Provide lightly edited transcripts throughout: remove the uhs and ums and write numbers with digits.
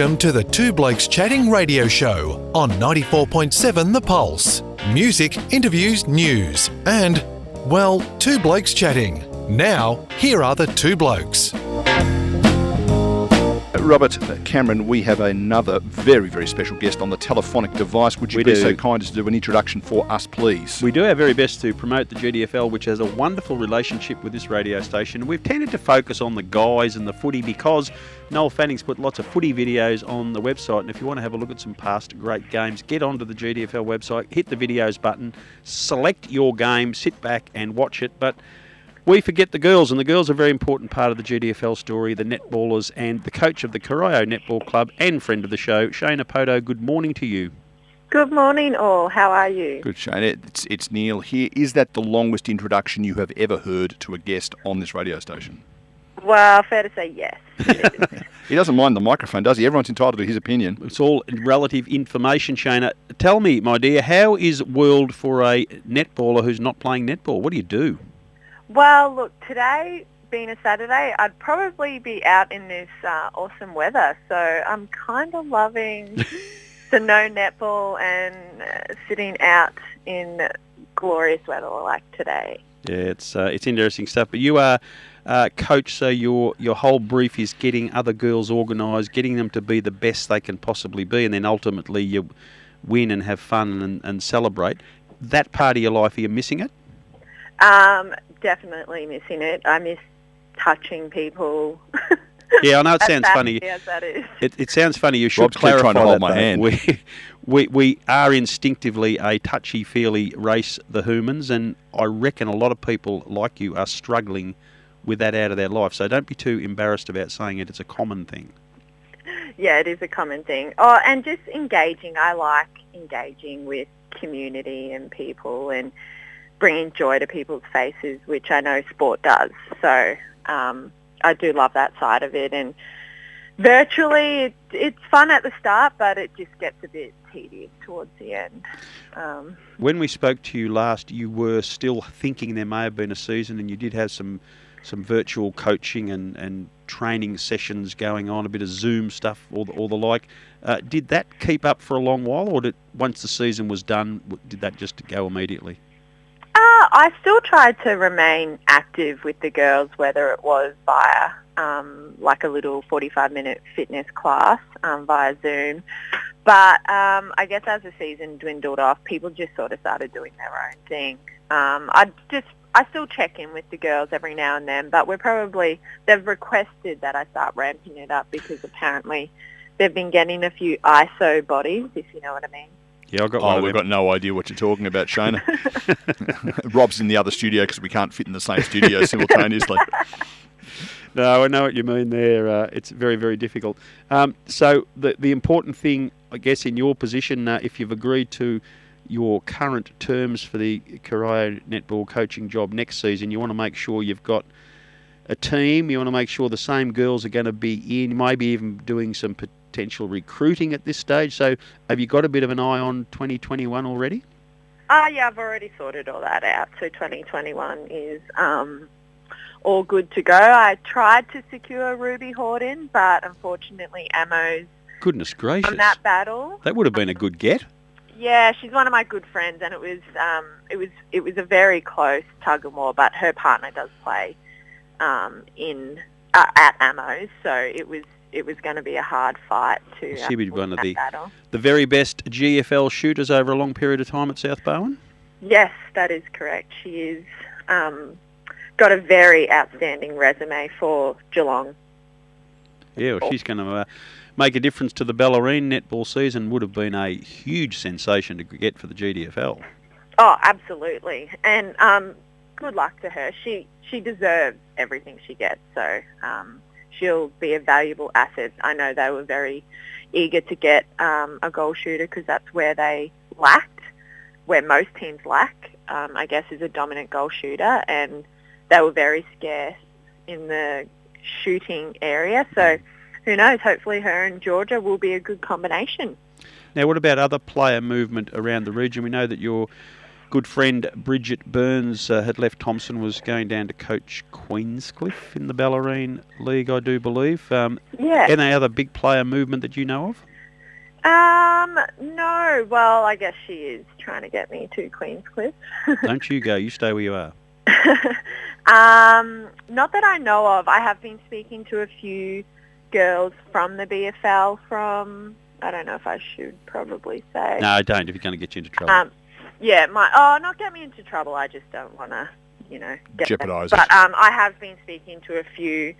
Welcome to the Two Blokes Chatting radio show on 94.7 The Pulse. Music, interviews, news, and, well, Two Blokes Chatting. Now, here are the two blokes. Robert, Cameron, we have another very, very special guest on the telephonic device. Would you be so kind as to do an introduction for us, please? We do our very best to promote the GDFL, which has a wonderful relationship with this radio station. We've tended to focus on the guys and the footy because Noel Fanning's put lots of footy videos on the website, and if you want to have a look at some past great games, get onto the GDFL website, hit the videos button, select your game, sit back and watch it. But we forget the girls, and the girls are a very important part of the GDFL story, the netballers, and the coach of the Corio Netball Club and friend of the show, Shayna Poto. Good morning to you. Good morning, all. How are you? Good, Shayna. It's Neil here. Is that the longest introduction you have ever heard to a guest on this radio station? Well, fair to say yes. He doesn't mind the microphone, does he? Everyone's entitled to his opinion. It's all relative information, Shayna. Tell me, my dear, how is world for a netballer who's not playing netball? What do you do? Well, look, today being a Saturday, I'd probably be out in this awesome weather. So I'm kind of loving the no netball and sitting out in glorious weather like today. Yeah, it's interesting stuff. But you are coach, so your whole brief is getting other girls organised, getting them to be the best they can possibly be, and then ultimately you win and have fun and celebrate. That part of your life, are you missing it? Definitely missing it. I miss touching people. Yeah, I know it sounds funny. Yes, that is. It sounds funny. You should Rob's clarify trying to hold that, my hand. We are instinctively a touchy-feely race, the humans, and I reckon a lot of people like you are struggling with that out of their life. So don't be too embarrassed about saying it. It's a common thing. Yeah, it is a common thing. Oh, and just engaging. I like engaging with community and people and bringing joy to people's faces, which I know sport does. So I do love that side of it. And virtually, it's fun at the start, but it just gets a bit tedious towards the end. When we spoke to you last, you were still thinking there may have been a season, and you did have some virtual coaching and training sessions going on, a bit of Zoom stuff or the like. Did that keep up for a long while, or once the season was done, did that just go immediately? I still tried to remain active with the girls, whether it was via like a little 45-minute fitness class via Zoom. But I guess as the season dwindled off, people just sort of started doing their own thing. I still check in with the girls every now and then, but they've requested that I start ramping it up because apparently they've been getting a few ISO bodies, if you know what I mean. Yeah, I've got one. We've got no idea what you're talking about, Shayna. Rob's in the other studio because we can't fit in the same studio simultaneously. No, I know what you mean there. It's very, very difficult. So the important thing, I guess, in your position, if you've agreed to your current terms for the Corio netball coaching job next season, you want to make sure you've got a team. You want to make sure the same girls are going to be in, maybe even doing some potential recruiting at this stage. So have you got a bit of an eye on 2021 already? Yeah, I've already sorted all that out. So 2021 is all good to go. I tried to secure Ruby Horton, but unfortunately Ammo's Goodness gracious. on that battle. That would have been a good get. Yeah, she's one of my good friends, and it was a very close tug of war, but her partner does play at Ammo's, so it was going to be a hard fight to She would be one of battle. the very best GFL shooters over a long period of time at South Barwon? Yes, that is correct. She is got a very outstanding resume for Geelong. Yeah, well, she's going to make a difference to the Bellarine netball season. Would have been a huge sensation to get for the GDFL. Oh, absolutely. And good luck to her. She deserves everything she gets, so she'll be a valuable asset. I know they were very eager to get a goal shooter because that's where they lacked, where most teams lack, I guess, is a dominant goal shooter, and they were very scarce in the shooting area. So who knows, hopefully her and Georgia will be a good combination. Now, what about other player movement around the region? We know that you're good friend Bridget Burns had left Thompson, was going down to coach Queenscliff in the Ballerine League, I do believe. Yeah. Any other big player movement that you know of? No. Well, I guess she is trying to get me to Queenscliff. Don't you go. You stay where you are. Not that I know of. I have been speaking to a few girls from the BFL from, I don't know if I should probably say. No, don't, if you're going to get you into trouble. Not get me into trouble. I just don't want to, jeopardise. But I have been speaking to a few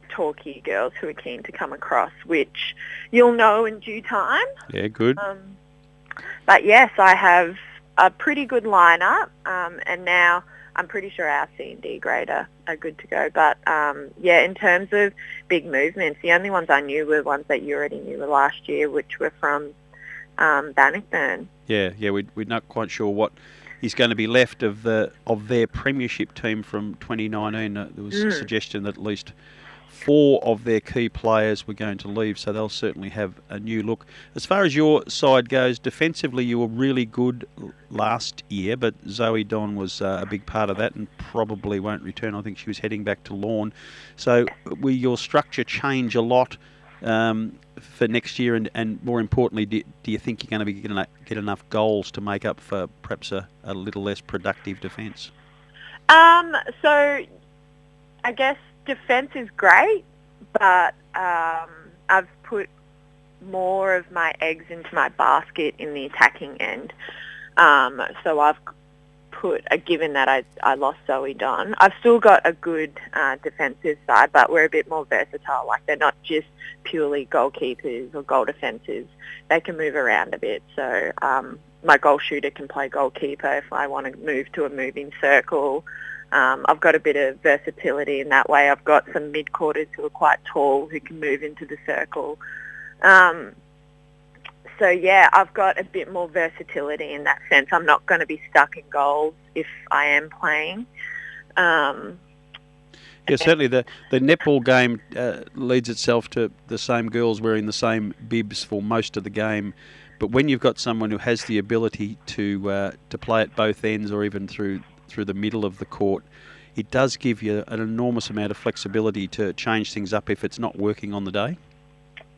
talky girls who are keen to come across, which you'll know in due time. Yeah, good. But yes, I have a pretty good lineup, and now I'm pretty sure our C and D grade are good to go. But in terms of big movements, the only ones I knew were ones that you already knew were last year, which were from Bannockburn. Yeah, we're not quite sure what is going to be left of their premiership team from 2019. There was a suggestion that at least 4 of their key players were going to leave, so they'll certainly have a new look. As far as your side goes, defensively you were really good last year, but Zoe Don was a big part of that and probably won't return. I think she was heading back to Lorne. So will your structure change a lot for next year, and more importantly, do you think you're going to be get enough goals to make up for perhaps a little less productive defence? So I guess defence is great, but I've put more of my eggs into my basket in the attacking end. So I've given that I lost Zoe Don, I've still got a good defensive side, but we're a bit more versatile. Like, they're not just purely goalkeepers or goal defences. They can move around a bit. So my goal shooter can play goalkeeper if I want to move to a moving circle. I've got a bit of versatility in that way. I've got some mid-quarters who are quite tall who can move into the circle. So, yeah, I've got a bit more versatility in that sense. I'm not going to be stuck in goals if I am playing. Yeah, certainly the netball game leads itself to the same girls wearing the same bibs for most of the game. But when you've got someone who has the ability to play at both ends or even through the middle of the court, it does give you an enormous amount of flexibility to change things up if it's not working on the day.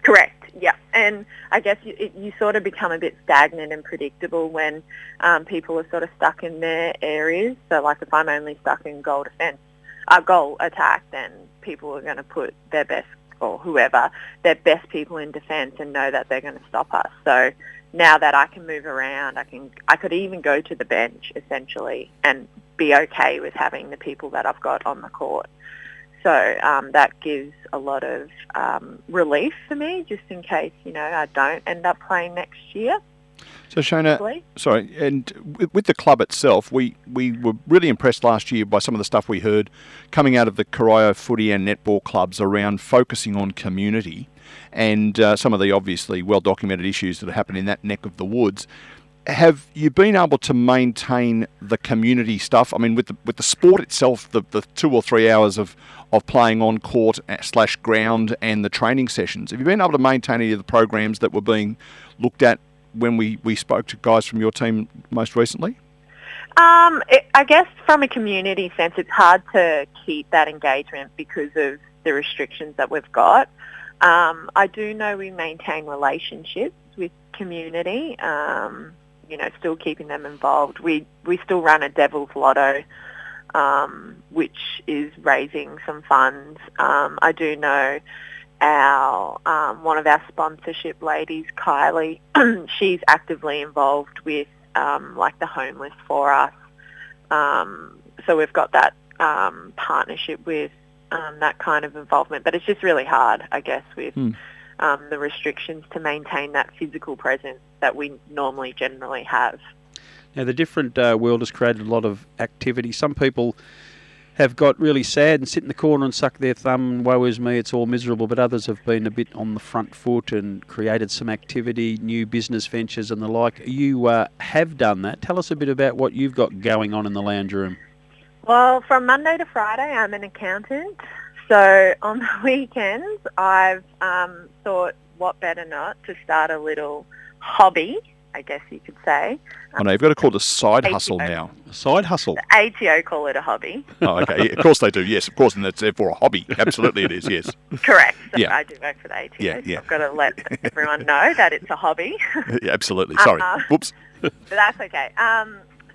Correct, yeah. And I guess you sort of become a bit stagnant and predictable when people are sort of stuck in their areas. So, like, if I'm only stuck in goal attack, then people are going to put their best, or whoever, their best people in defence and know that they're going to stop us. So now that I can move around, I could even go to the bench, essentially, and be okay with having the people that I've got on the court. So that gives a lot of relief for me, just in case, I don't end up playing next year. So, Shayna, sorry, and with the club itself, we were really impressed last year by some of the stuff we heard coming out of the Corio footy and netball clubs around focusing on community and some of the obviously well-documented issues that happen in that neck of the woods. Have you been able to maintain the community stuff? I mean, with the sport itself, the 2 or 3 hours of playing on court / ground and the training sessions, have you been able to maintain any of the programs that were being looked at when we spoke to guys from your team most recently? I guess from a community sense, it's hard to keep that engagement because of the restrictions that we've got. I do know we maintain relationships with community, still keeping them involved. We still run a Devil's Lotto, which is raising some funds. I do know one of our sponsorship ladies, Kylie, she's actively involved with the homeless for us. So we've got that partnership with that kind of involvement. But it's just really hard, I guess, with the restrictions to maintain that physical presence that we normally generally have. Now, the different world has created a lot of activity. Some people have got really sad and sit in the corner and suck their thumb and woe is me, it's all miserable, but others have been a bit on the front foot and created some activity, new business ventures and the like. You have done that. Tell us a bit about what you've got going on in the lounge room. Well, from Monday to Friday, I'm an accountant. So on the weekends, I've thought, what better not to start a little hobby I guess you could say. I know, you've got to call it a side hustle ATO. now. A side hustle. The ATO call it a hobby. Oh, okay. Of course they do, yes. Of course, and that's therefore a hobby. Absolutely it is, yes. Correct. So Yeah. I do work for the ATO. Yeah, So yeah. I've got to let everyone know that it's a hobby. Yeah, absolutely. Sorry. Whoops. But that's okay.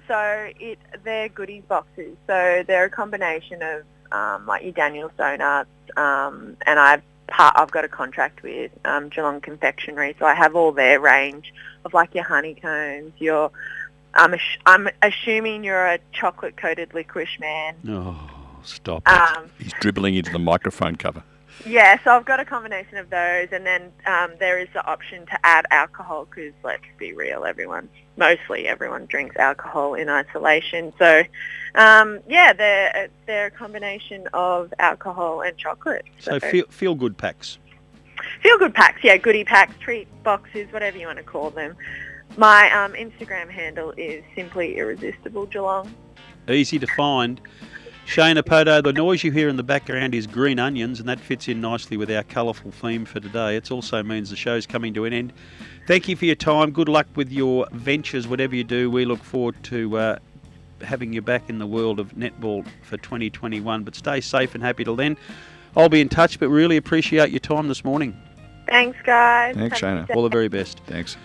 So they're goodies boxes. So they're a combination of like your Daniel's Donuts, and I've got a contract with Geelong Confectionery, so I have all their range of like your honeycombs, I'm assuming you're a chocolate-coated licorice man. Oh, stop it. He's dribbling into the microphone cover. Yeah, so I've got a combination of those, and then there is the option to add alcohol because, let's be real, mostly everyone drinks alcohol in isolation. So, they're a combination of alcohol and chocolate. So feel good packs. Feel good packs, yeah, goodie packs, treat boxes, whatever you want to call them. My Instagram handle is simply irresistible Geelong. Easy to find. Shayna, Poto, the noise you hear in the background is green onions, and that fits in nicely with our colourful theme for today. It also means the show's coming to an end. Thank you for your time. Good luck with your ventures, whatever you do. We look forward to having you back in the world of netball for 2021. But stay safe and happy till then. I'll be in touch, but really appreciate your time this morning. Thanks, guys. Thanks, Shayna. All the very best. Thanks.